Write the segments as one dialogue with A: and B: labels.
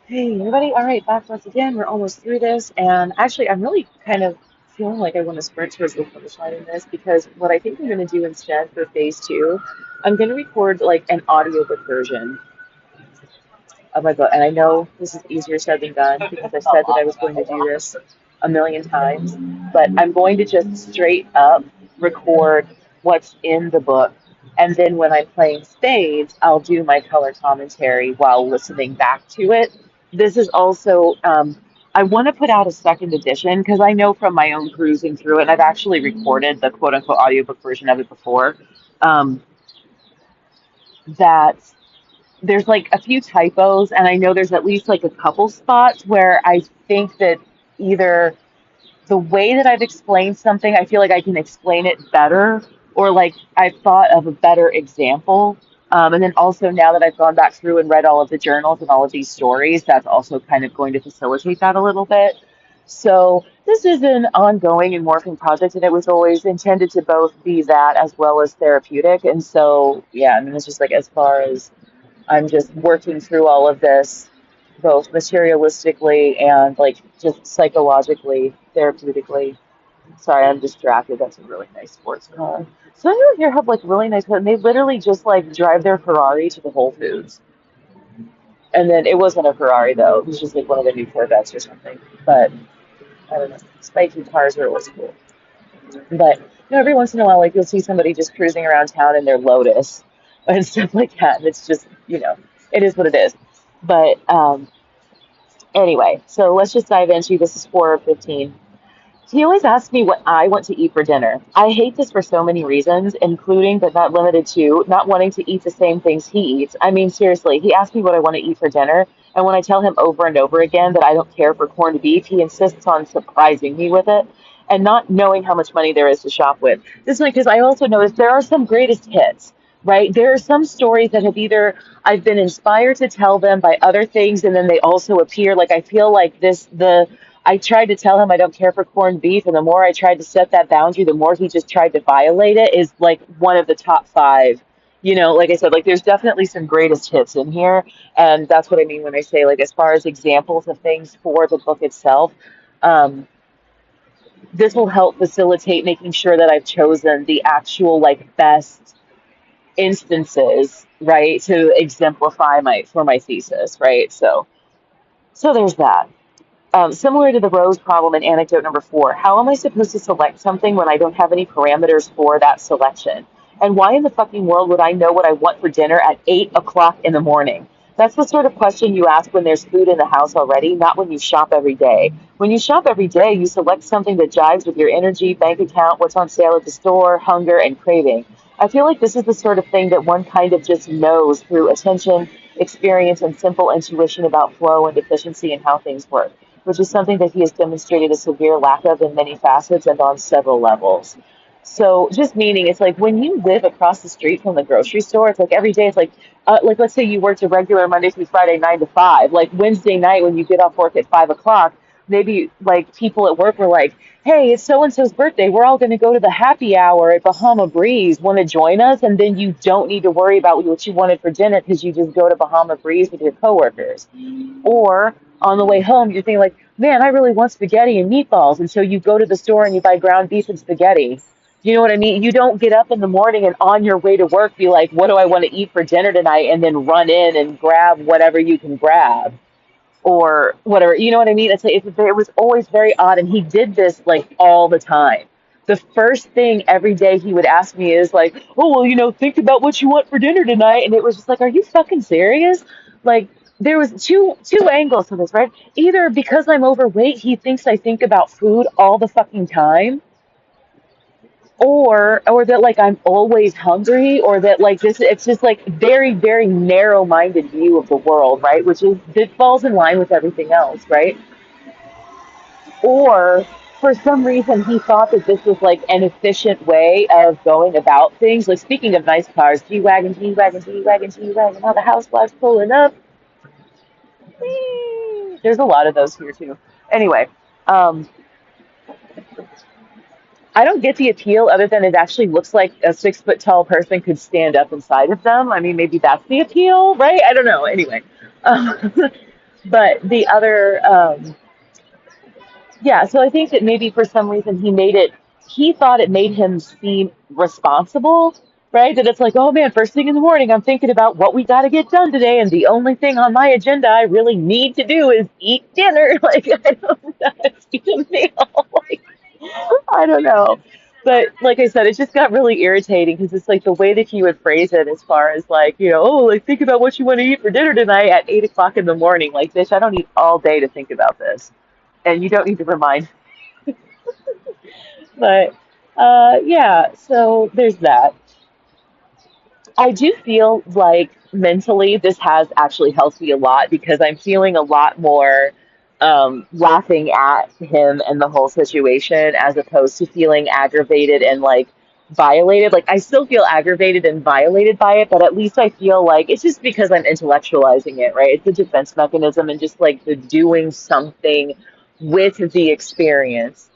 A: Hey, everybody. All right, back once again. We're almost through this. And actually, I'm really kind of feeling like I want to sprint towards the finish line in this because what I think I'm going to do instead for phase two, I'm going to record like an audiobook version of my book. And I know this is easier said than done because I said that I was going to do this a million times, but I'm going to just straight up record what's in the book. And then when I'm playing spades, I'll do my color commentary while listening back to it. This is also, I want to put out a second edition because I know from my own cruising through it, and I've actually recorded the quote unquote audiobook version of it before, um, that there's like a few typos, and I know there's at least like a couple spots where I think that either the way that I've explained something, I feel like I can explain it better, or like I've thought of a better example. And then also now that I've gone back through and read all of the journals and all of these stories, that's also kind of going to facilitate that a little bit. So this is an ongoing and morphing project, and it was always intended to both be that as well as therapeutic. And so, yeah, I mean, it's just like as far as I'm just working through all of this, both materialistically and like just psychologically, therapeutically. Sorry, I'm distracted. That's a really nice sports car. So you here have like really nice, and they literally just like drive their Ferrari to the Whole Foods. And then it wasn't a Ferrari though; it was just like one of the new Corvettes or something. But I don't know. Spiky cars are always cool. But every once in a while, like you'll see somebody just cruising around town in their Lotus and stuff like that. And it's just, it is what it is. But anyway, so let's just dive into this is 4 or 15. He always asks me what I want to eat for dinner. I hate this for so many reasons, including but not limited to not wanting to eat the same things he eats. I mean, seriously, he asks me what I want to eat for dinner, and when I tell him over and over again that I don't care for corned beef, he insists on surprising me with it and not knowing how much money there is to shop with. This is because I also noticed there are some greatest hits. Right? There are some stories that have either I've been inspired to tell them by other things and then they also appear. Like I feel like I tried to tell him I don't care for corned beef, and the more I tried to set that boundary, the more he just tried to violate it. Is like one of the top five. Like I said, like there's definitely some greatest hits in here, and that's what I mean when I say like as far as examples of things for the book itself. Um, this will help facilitate making sure that I've chosen the actual like best instances, right, to exemplify my thesis, right? So there's that. Similar to the rose problem in anecdote number 4, how am I supposed to select something when I don't have any parameters for that selection? And why in the fucking world would I know what I want for dinner at 8 o'clock in the morning? That's the sort of question you ask when there's food in the house already, not when you shop every day. When you shop every day, you select something that jives with your energy, bank account, what's on sale at the store, hunger, and craving. I feel like this is the sort of thing that one kind of just knows through attention, experience, and simple intuition about flow and efficiency and how things work, which is something that he has demonstrated a severe lack of in many facets and on several levels. So just meaning it's like when you live across the street from the grocery store, it's like every day it's like let's say you worked a regular Monday through Friday 9 to 5. Like Wednesday night when you get off work at 5 o'clock, maybe like people at work were like, "Hey, it's so and so's birthday. We're all going to go to the happy hour at Bahama Breeze. Want to join us?" And then you don't need to worry about what you wanted for dinner because you just go to Bahama Breeze with your coworkers. Or on the way home, you're thinking like, man, I really want spaghetti and meatballs. And so you go to the store and you buy ground beef and spaghetti. You know what I mean? You don't get up in the morning and on your way to work be like, what do I want to eat for dinner tonight? And then run in and grab whatever you can grab or whatever. You know what I mean? It was always very odd. And he did this like all the time. The first thing every day he would ask me is like, oh, well, think about what you want for dinner tonight. And it was just like, are you fucking serious? Like, there was two angles to this, right? Either because I'm overweight, he thinks I think about food all the fucking time, or that like I'm always hungry, or that like this it's just like very, very narrow-minded view of the world, right? Which is that falls in line with everything else, right? Or for some reason he thought that this was like an efficient way of going about things. Like speaking of nice cars, G-Wagon, G-Wagon, G-Wagon, G-Wagon, all the housewives pulling up. Whee! There's a lot of those here too. Anyway, um, I don't get the appeal other than it actually looks like a 6 foot tall person could stand up inside of them. I mean, maybe that's the appeal, right? I don't know. Anyway, um, But the other, yeah, so I think that maybe for some reason he thought it made him seem responsible, right? That it's like, oh man, first thing in the morning, I'm thinking about what we got to get done today, and the only thing on my agenda I really need to do is eat dinner. Like, I don't know, eat a meal. Like, I don't know. But like I said, it just got really irritating because it's like the way that he would phrase it as far as like, oh, like think about what you want to eat for dinner tonight at 8 o'clock in the morning. Like, bitch, I don't need all day to think about this. And you don't need to remind. But yeah, so there's that. I do feel like mentally this has actually helped me a lot because I'm feeling a lot more laughing at him and the whole situation as opposed to feeling aggravated and like violated. Like I still feel aggravated and violated by it, but at least I feel like it's just because I'm intellectualizing it, right? It's a defense mechanism and just like the doing something with the experience.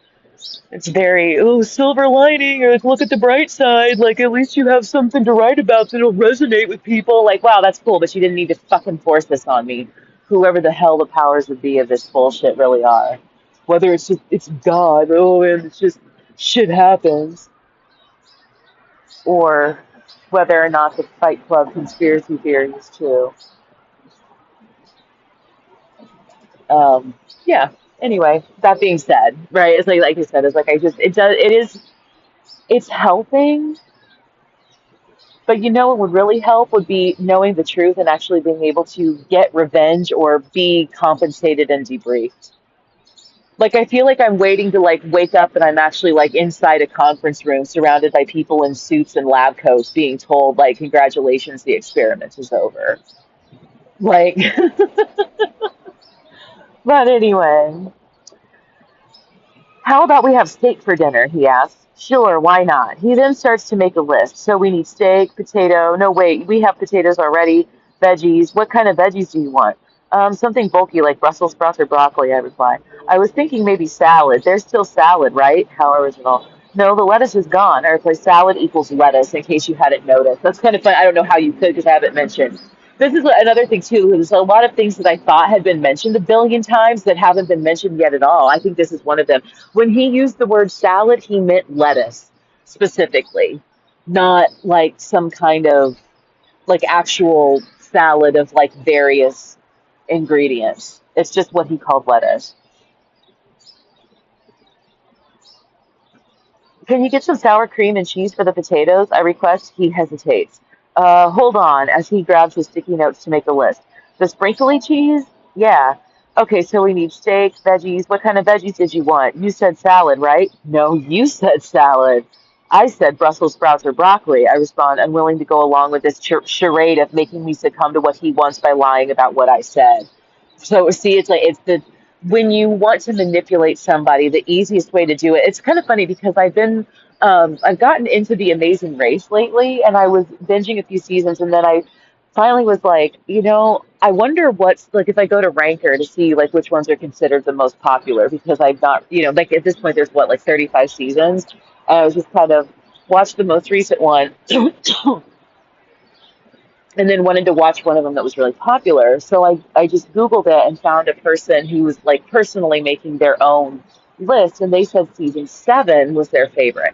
A: It's very, oh, silver lining, or like, look at the bright side. Like, at least you have something to write about that'll resonate with people. Like, wow, that's cool, but you didn't need to fucking force this on me. Whoever the hell the powers that be of this bullshit really are. Whether it's just, it's God, oh, and it's just shit happens. Or whether or not the Fight Club conspiracy theories, too. Um, yeah. Anyway, that being said, right, it's like I said, it's like I just, it's helping. But what would really help would be knowing the truth and actually being able to get revenge or be compensated and debriefed. Like I feel like I'm waiting to like wake up and I'm actually like inside a conference room surrounded by people in suits and lab coats being told like congratulations, the experiment is over. Like but anyway, how about we have steak for dinner? He asked. Sure, why not? He then starts to make a list. So we need steak, potato. No, wait, we have potatoes already. Veggies. What kind of veggies do you want? Something bulky like Brussels sprouts or broccoli, I reply. I was thinking maybe salad. There's still salad, right? How original. No, the lettuce is gone. I reply salad equals lettuce in case you hadn't noticed. That's kind of fun. I don't know how you could because I haven't mentioned. This is another thing too. There's a lot of things that I thought had been mentioned a billion times that haven't been mentioned yet at all. I think this is one of them. When he used the word salad, he meant lettuce specifically, not like some kind of like actual salad of like various ingredients. It's just what he called lettuce. Can you get some sour cream and cheese for the potatoes? I request. He hesitates. Hold on, as he grabs his sticky notes to make a list. The sprinkly cheese? Yeah. Okay, so we need steak, veggies. What kind of veggies did you want? You said salad, right? No, you said salad. I said Brussels sprouts or broccoli. I respond, unwilling to go along with this charade of making me succumb to what he wants by lying about what I said. So see, it's like it's the when you want to manipulate somebody, the easiest way to do it. It's kind of funny because I've gotten into The Amazing Race lately, and I was binging a few seasons, and then I finally was like, I wonder what's like if I go to Ranker to see like which ones are considered the most popular because I've not, like at this point there's what like 35 seasons, and I was just kind of watched the most recent one. And then wanted to watch one of them that was really popular. So I just Googled it and found a person who was like personally making their own list, and they said season seven was their favorite.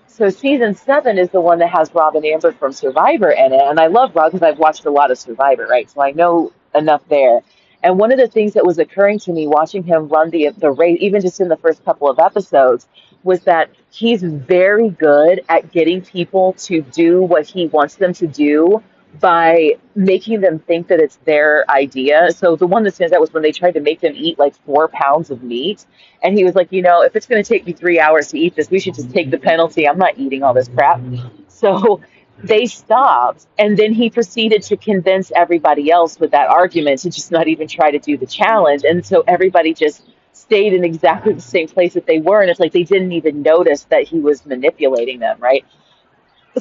A: So season seven is the one that has Robin Amber from Survivor in it, and I love Rob because I've watched a lot of Survivor, right? So I know enough there. And one of the things that was occurring to me watching him run the race, even just in the first couple of episodes, was that he's very good at getting people to do what he wants them to do by making them think that it's their idea. So the one that stands out was when they tried to make them eat like 4 pounds of meat. And he was like, if it's going to take me 3 hours to eat this, we should just take the penalty. I'm not eating all this crap. So they stopped. And then he proceeded to convince everybody else with that argument to just not even try to do the challenge. And so everybody just stayed in exactly the same place that they were. And it's like they didn't even notice that he was manipulating them, right?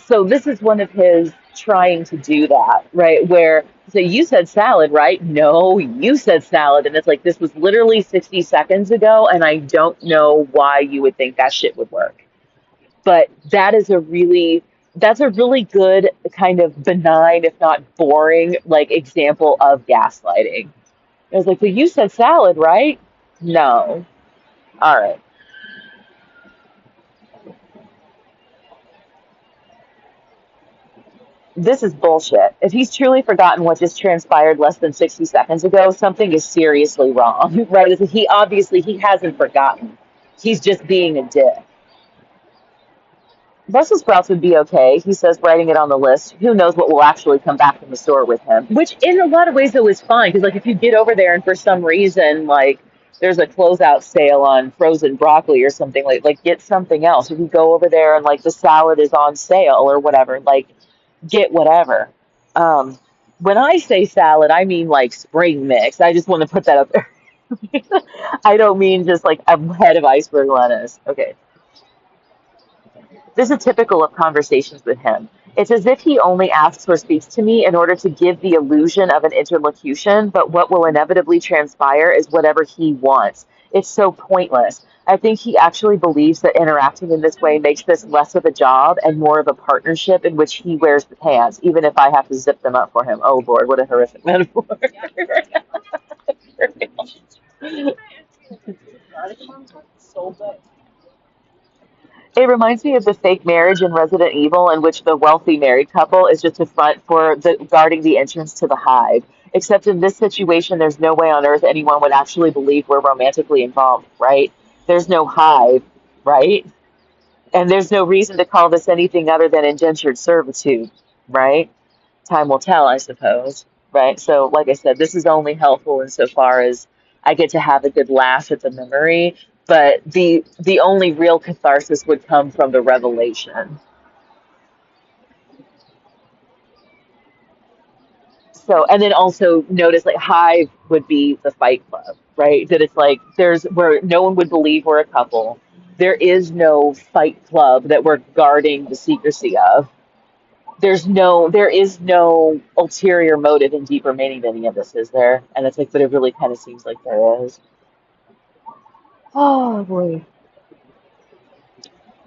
A: So this is one of his trying to do that, right? Where so you said salad, right? No, you said salad, and it's like this was literally 60 seconds ago, and I don't know why you would think that shit would work. But that's a really good kind of benign, if not boring, like example of gaslighting. I was like, but you said salad, right? No. All right. This is bullshit. If he's truly forgotten what just transpired less than 60 seconds ago, something is seriously wrong, right? He obviously he hasn't forgotten. He's just being a dick. Brussels sprouts would be okay. He says writing it on the list. Who knows what will actually come back from the store with him? Which, in a lot of ways, though, is fine because, like, if you get over there and for some reason, like, there's a closeout sale on frozen broccoli or something like get something else. If you go over there and like the salad is on sale or whatever, like get whatever. Um, when I say salad, I mean like spring mix. I just want to put that up there. I don't mean just like a head of iceberg lettuce. Okay. This is typical of conversations with him. It's as if he only asks or speaks to me in order to give the illusion of an interlocution, but what will inevitably transpire is whatever he wants. It's so pointless. I think he actually believes that interacting in this way makes this less of a job and more of a partnership in which he wears the pants, even if I have to zip them up for him. Oh, Lord, what a horrific metaphor. It reminds me of the fake marriage in Resident Evil, in which the wealthy married couple is just a front for guarding the entrance to the hive. Except in this situation, there's no way on earth anyone would actually believe we're romantically involved, right? There's no hive, right? And there's no reason to call this anything other than indentured servitude, right? Time will tell, I suppose, right? So, like I said, this is only helpful insofar as I get to have a good laugh at the memory, but the only real catharsis would come from the revelation. So, and then also notice like Hive would be the Fight Club, right? That it's like there's where no one would believe we're a couple. There is no Fight Club that we're guarding the secrecy of. There is no ulterior motive and deeper meaning to any of this, is there? And it's like, but it really kind of seems like there is. Oh boy.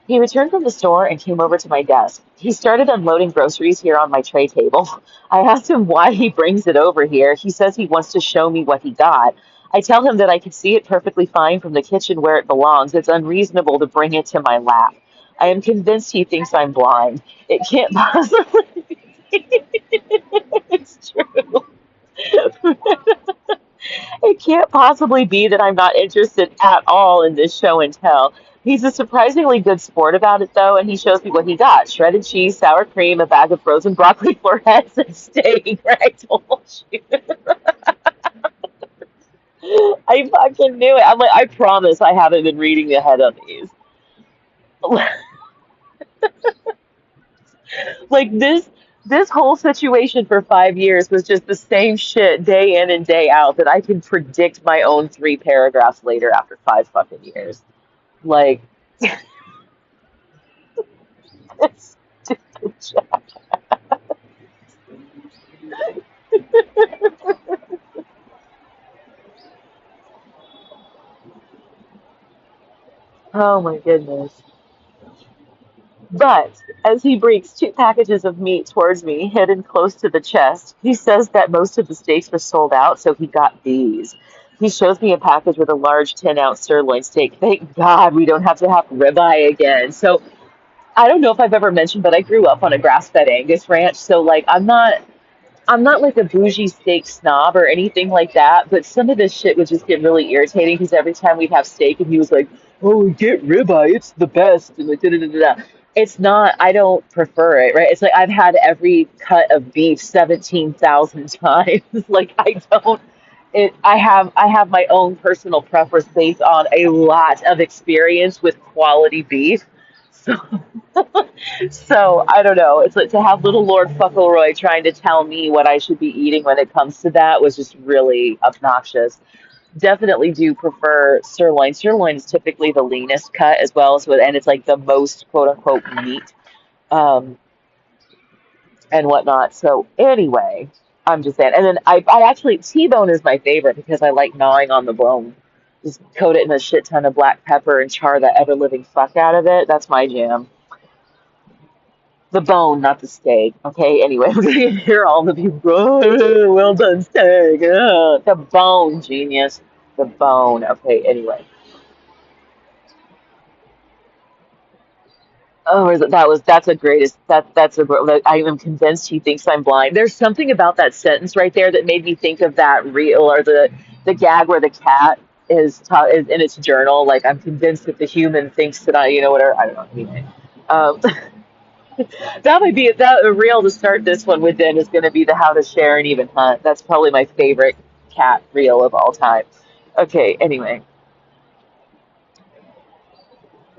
A: He returned from the store and came over to my desk. He started unloading groceries here on my tray table. I asked him why he brings it over here. He says he wants to show me what he got. I tell him that I could see it perfectly fine from the kitchen where it belongs. It's unreasonable to bring it to my lap. I am convinced he thinks I'm blind. It can't possibly be. It's true. It can't possibly be that I'm not interested at all in this show and tell. He's a surprisingly good sport about it, though, and he shows me what he got: shredded cheese, sour cream, a bag of frozen broccoli florets, and steak. Right? I told you. I fucking knew it. I'm like, I promise I haven't been reading ahead on these. Like this whole situation for 5 years was just the same shit day in and day out that I can predict my own 3 paragraphs later after 5 fucking years. Like, it's stupid shit. Oh my goodness. But as he brings 2 packages of meat towards me, hidden close to the chest, he says that most of the steaks were sold out, so he got these. He shows me a package with a large 10-ounce sirloin steak. Thank God we don't have to have ribeye again. So I don't know if I've ever mentioned, but I grew up on a grass-fed Angus ranch, so like I'm not like a bougie steak snob or anything like that, but some of this shit would just get really irritating because every time we'd have steak and he was like, "Oh, get ribeye, it's the best," and like da da da da. It's not. I don't prefer it, right? It's like I've had every cut of beef 17,000 times. Like I don't. I have my own personal preference based on a lot of experience with quality beef. So so I don't know. It's like to have little Lord Fauntleroy trying to tell me what I should be eating when it comes to that was just really obnoxious. Definitely do prefer sirloin. Sirloin is typically the leanest cut as well, so and it's like the most quote unquote meat um, and whatnot. So anyway, I'm just saying. And then I actually T-bone is my favorite because I like gnawing on the bone. Just coat it in a shit ton of black pepper and char the ever living fuck out of it. That's my jam. The bone, not the steak. Okay, anyway, I'm gonna hear all of you. "Oh, well done, steak. The bone, genius. The bone. Okay, anyway. Oh, that's a greatest like, I am convinced he thinks I'm blind. There's something about that sentence right there that made me think of that reel or the gag where the cat is in its journal. Like I'm convinced that the human thinks that whatever. I don't know. Anyway, um, that might be that a reel to start this one with. Then is going to be the how to share and even hunt. That's probably my favorite cat reel of all time. Okay. Anyway.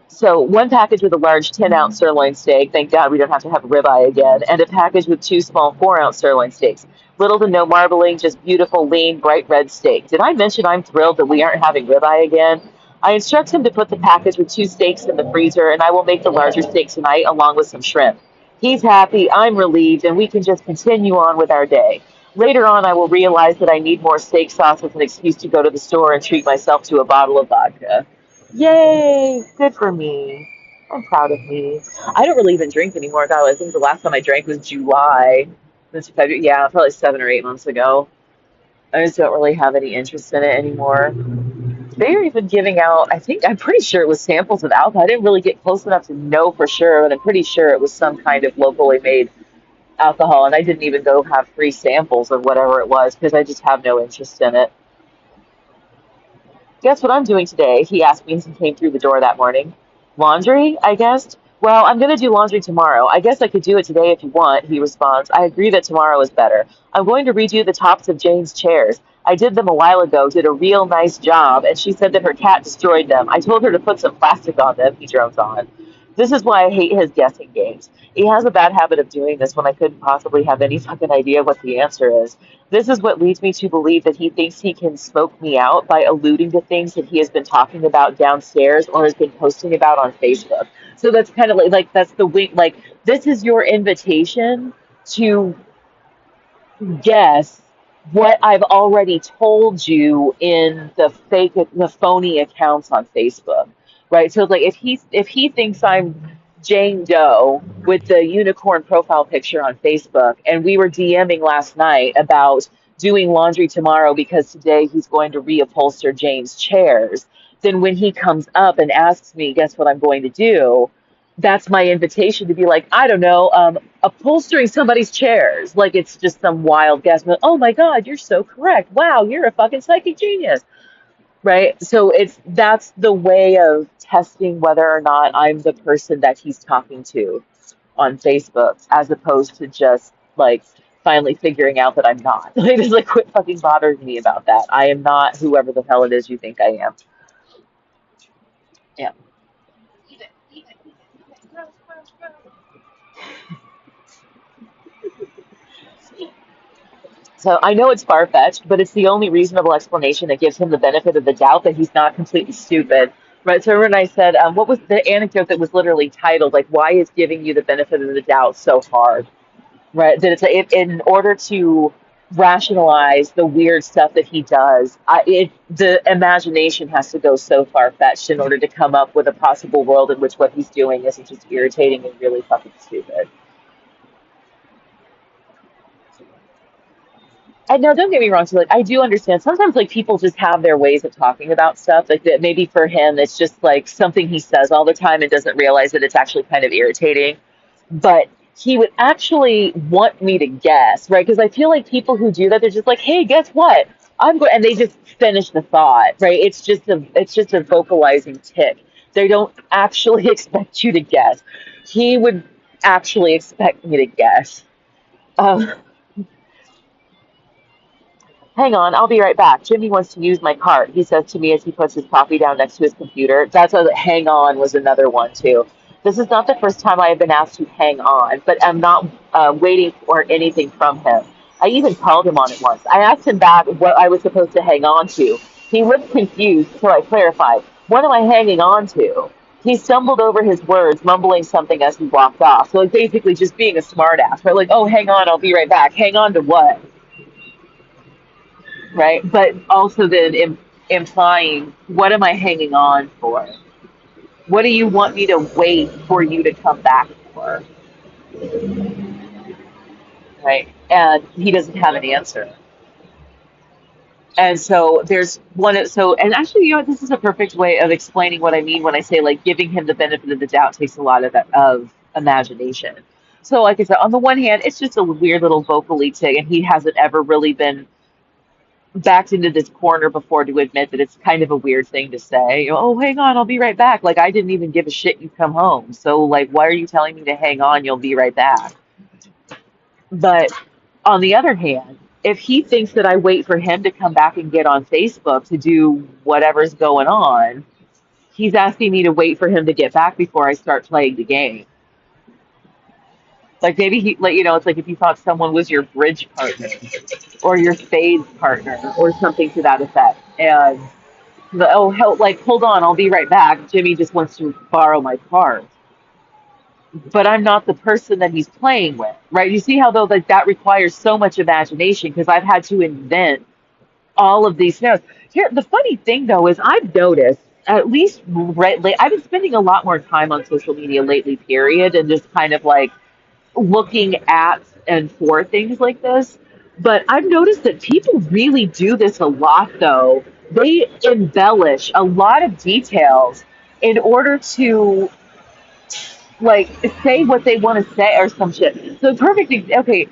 A: So one package with a large 10-ounce sirloin steak. Thank God we don't have to have ribeye again. And a package with two small 4-ounce sirloin steaks. Little to no marbling, just beautiful, lean, bright red steak. Did I mention I'm thrilled that we aren't having ribeye again? I instruct him to put the package with two steaks in the freezer, and I will make the larger steak tonight along with some shrimp. He's happy, I'm relieved, and we can just continue on with our day. Later on, I will realize that I need more steak sauce as an excuse to go to the store and treat myself to a bottle of vodka. Yay! Good for me. I'm proud of me. I don't really even drink anymore. God, I think the last time I drank was July. This February, yeah, probably 7 or 8 months ago. I just don't really have any interest in it anymore. They were even giving out, I'm pretty sure it was samples of alcohol. I didn't really get close enough to know for sure, but I'm pretty sure it was some kind of locally made alcohol, and I didn't even go have free samples of whatever it was because I just have no interest in it. Guess what I'm doing today? He asked me as he came through the door that morning. Laundry, I guessed. Well, I'm going to do laundry tomorrow. I guess I could do it today if you want, he responds. I agree that tomorrow is better. I'm going to redo the tops of Jane's chairs. I did them a while ago, did a real nice job, and she said that her cat destroyed them. I told her to put some plastic on them, he drones on. This is why I hate his guessing games. He has a bad habit of doing this when I couldn't possibly have any fucking idea what the answer is. This is what leads me to believe that he thinks he can smoke me out by alluding to things that he has been talking about downstairs or has been posting about on Facebook. So that's kind of like that's the wink. Like this is your invitation to guess what I've already told you in the phony accounts on Facebook, right? So it's like if he thinks I'm Jane Doe with the unicorn profile picture on Facebook, and we were DMing last night about doing laundry tomorrow because today he's going to reupholster Jane's chairs, then when he comes up and asks me, guess what I'm going to do? That's my invitation to be like, I don't know, upholstering somebody's chairs. Like it's just some wild guess. But, oh my God, you're so correct. Wow, you're a fucking psychic genius. Right? So that's the way of testing whether or not I'm the person that he's talking to on Facebook, as opposed to just like finally figuring out that I'm not. Like, just like quit fucking bothering me about that. I am not whoever the hell it is you think I am. Yeah. So I know it's far-fetched, but it's the only reasonable explanation that gives him the benefit of the doubt that he's not completely stupid. Right. So when I said, what was the anecdote that was literally titled, like, why is giving you the benefit of the doubt so hard? Right. That in order to rationalize the weird stuff that he does, the imagination has to go so far-fetched in order to come up with a possible world in which what he's doing isn't just irritating and really fucking stupid. And no, don't get me wrong. So, like, I do understand. Sometimes, like, people just have their ways of talking about stuff. Like that, maybe for him, it's just like something he says all the time and doesn't realize that it's actually kind of irritating. But he would actually want me to guess, right? Because I feel like people who do that, they're just like, "Hey, guess what? I'm going," and they just finish the thought, right? It's just a vocalizing tick. They don't actually expect you to guess. He would actually expect me to guess. Um, Hang on, I'll be right back. Jimmy wants to use my cart, he says to me as he puts his coffee down next to his computer. That's a hang on was another one, too. This is not the first time I have been asked to hang on, but I'm not waiting for anything from him. I even called him on it once. I asked him back what I was supposed to hang on to. He looked confused, so I clarified. What am I hanging on to? He stumbled over his words, mumbling something as he walked off. So, like, basically just being a smartass, right? Like, oh, hang on, I'll be right back. Hang on to what? Right? But also then implying, what am I hanging on for? What do you want me to wait for you to come back for? right? And he doesn't have an answer. And so there's one, so, and actually, this is a perfect way of explaining what I mean when I say like giving him the benefit of the doubt takes a lot of imagination. So, like I said, on the one hand, it's just a weird little vocally thing, and he hasn't ever really been backed into this corner before to admit that it's kind of a weird thing to say. Oh, hang on, I'll be right back. Like, I didn't even give a shit you come home. So, like, why are you telling me to hang on? You'll be right back. But on the other hand, if he thinks that I wait for him to come back and get on Facebook to do whatever's going on, he's asking me to wait for him to get back before I start playing the game. Like maybe he, like, it's like if you thought someone was your bridge partner or your spades partner or something to that effect. And oh, hell, like, hold on, I'll be right back. Jimmy just wants to borrow my card. But I'm not the person that he's playing with, right? You see how though like that requires so much imagination because I've had to invent all of these scenarios. Here, the funny thing though is I've noticed at least I've been spending a lot more time on social media lately, period, and just kind of like looking at and for things like this. But I've noticed that people really do this a lot though. They embellish a lot of details in order to like say what they want to say or some shit. So okay,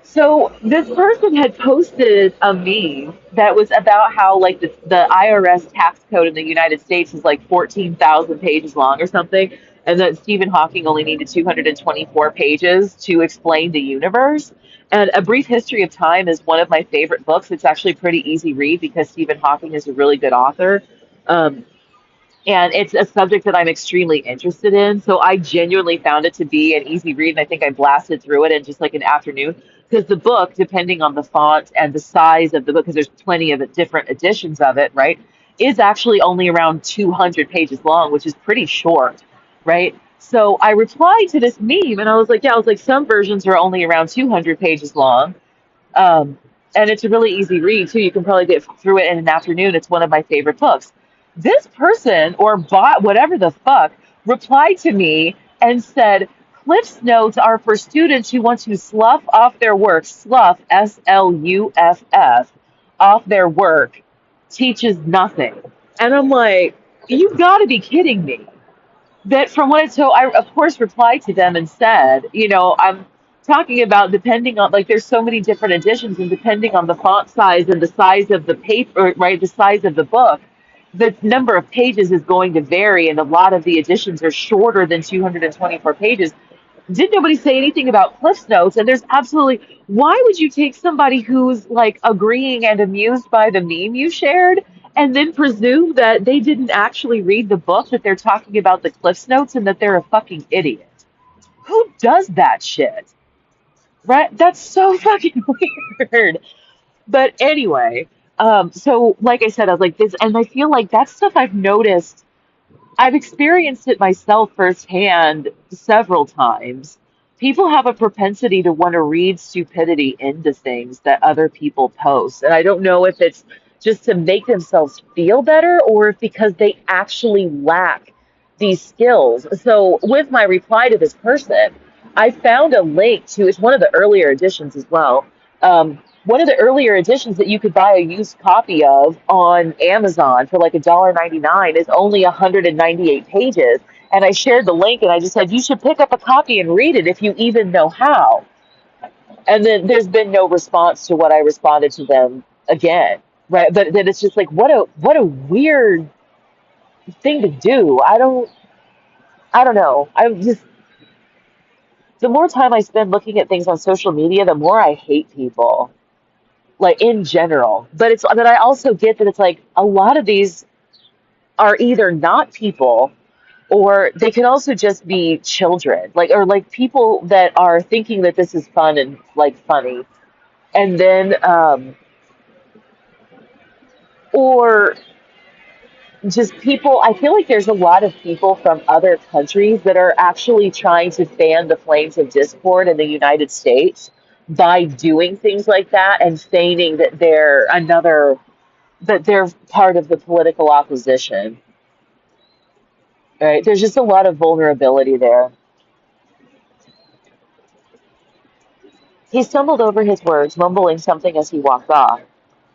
A: so this person had posted a meme that was about how like the IRS tax code in the United States is like 14,000 pages long or something, and that Stephen Hawking only needed 224 pages to explain the universe. And A Brief History of Time is one of my favorite books. It's actually a pretty easy read because Stephen Hawking is a really good author. Um, and it's a subject that I'm extremely interested in. So I genuinely found it to be an easy read, and I think I blasted through it in just like an afternoon. Because the book, depending on the font and the size of the book, because there's plenty of different editions of it, right, is actually only around 200 pages long, which is pretty short, right? So I replied to this meme, and I was like, yeah, I was like, some versions are only around 200 pages long. Um, and it's a really easy read too. You can probably get through it in an afternoon. It's one of my favorite books. This person or bot, whatever the fuck, replied to me and said, Cliff's notes are for students who want to slough off their work. Slough, Sluff, off their work teaches nothing. And I'm like, you've got to be kidding me. That from what so I of course replied to them and said, I'm talking about depending on like there's so many different editions and depending on the font size and the size of the paper, right, the size of the book, the number of pages is going to vary and a lot of the editions are shorter than 224 pages. Did nobody say anything about Cliff's Notes? And there's absolutely, why would you take somebody who's like agreeing and amused by the meme you shared and then presume that they didn't actually read the book, that they're talking about the Cliff's Notes and that they're a fucking idiot? Who does that shit? Right? That's so fucking weird. But anyway, so like I said, I was like this, and I feel like that's stuff I've noticed. I've experienced it myself firsthand several times. People have a propensity to want to read stupidity into things that other people post. And I don't know if it's just to make themselves feel better or if because they actually lack these skills. So with my reply to this person, I found a link to it's one of the earlier editions as well. One of the earlier editions that you could buy a used copy of on Amazon for like $1.99 is only 198 pages. And I shared the link and I just said, you should pick up a copy and read it if you even know how. And then there's been no response to what I responded to them again. Right. But then it's just like, what a weird thing to do. I don't know. I'm just, the more time I spend looking at things on social media, the more I hate people like in general. But I also get that it's like a lot of these are either not people or they could also just be children, like or like people that are thinking that this is fun and like funny, and then or just people. I feel like there's a lot of people from other countries that are actually trying to fan the flames of discord in the United States by doing things like that and feigning that they're part of the political opposition. Right? There's just a lot of vulnerability there. He stumbled over his words, mumbling something as he walked off.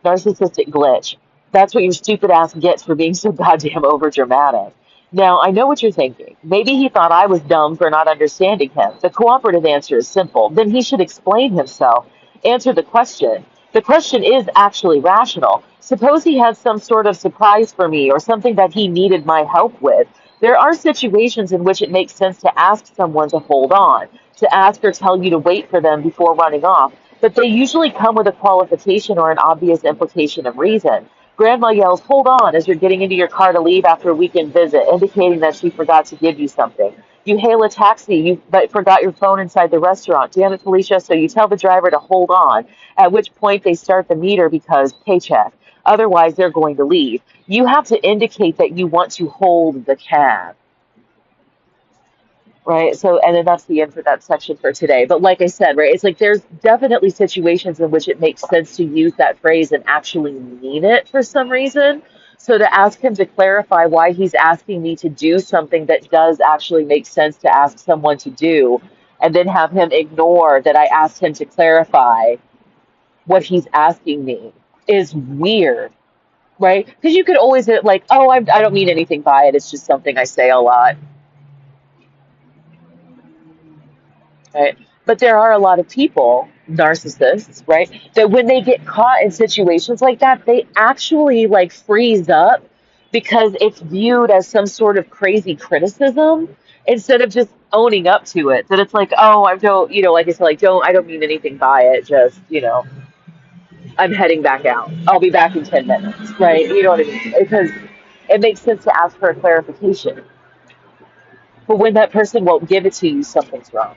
A: Narcissistic glitch. That's what your stupid ass gets for being so goddamn overdramatic. Now, I know what you're thinking. Maybe he thought I was dumb for not understanding him. The cooperative answer is simple. Then he should explain himself. Answer the question. The question is actually rational. Suppose he had some sort of surprise for me or something that he needed my help with. There are situations in which it makes sense to ask someone to hold on, to ask or tell you to wait for them before running off, but they usually come with a qualification or an obvious implication of reason. Grandma yells, "Hold on," as you're getting into your car to leave after a weekend visit, indicating that she forgot to give you something. You hail a taxi, but forgot your phone inside the restaurant. Damn it, Felicia. So you tell the driver to hold on, at which point they start the meter because paycheck. Otherwise, they're going to leave. You have to indicate that you want to hold the cab. Right. So, and then that's the end for that section for today. But like I said, right, it's like there's definitely situations in which it makes sense to use that phrase and actually mean it for some reason. So to ask him to clarify why he's asking me to do something that does actually make sense to ask someone to do, and then have him ignore that I asked him to clarify what he's asking me is weird, right? Because you could always like, oh, I don't mean anything by it. It's just something I say a lot. Right? But there are a lot of people, narcissists, right, that when they get caught in situations like that, they actually like freeze up because it's viewed as some sort of crazy criticism instead of just owning up to it. That it's like, oh, I don't, like I said, like I don't mean anything by it. Just, I'm heading back out. I'll be back in 10 minutes, right? You know what I mean? Because it makes sense to ask for a clarification. But when that person won't give it to you, something's wrong.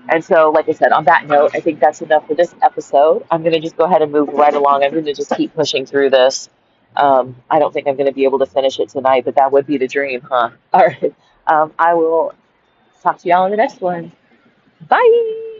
A: And so, like I said, on that note, I think that's enough for this episode. I'm going to just go ahead and move right along. I'm going to just keep pushing through this. I don't think I'm going to be able to finish it tonight, but that would be the dream, huh? All right. I will talk to y'all in the next one. Bye.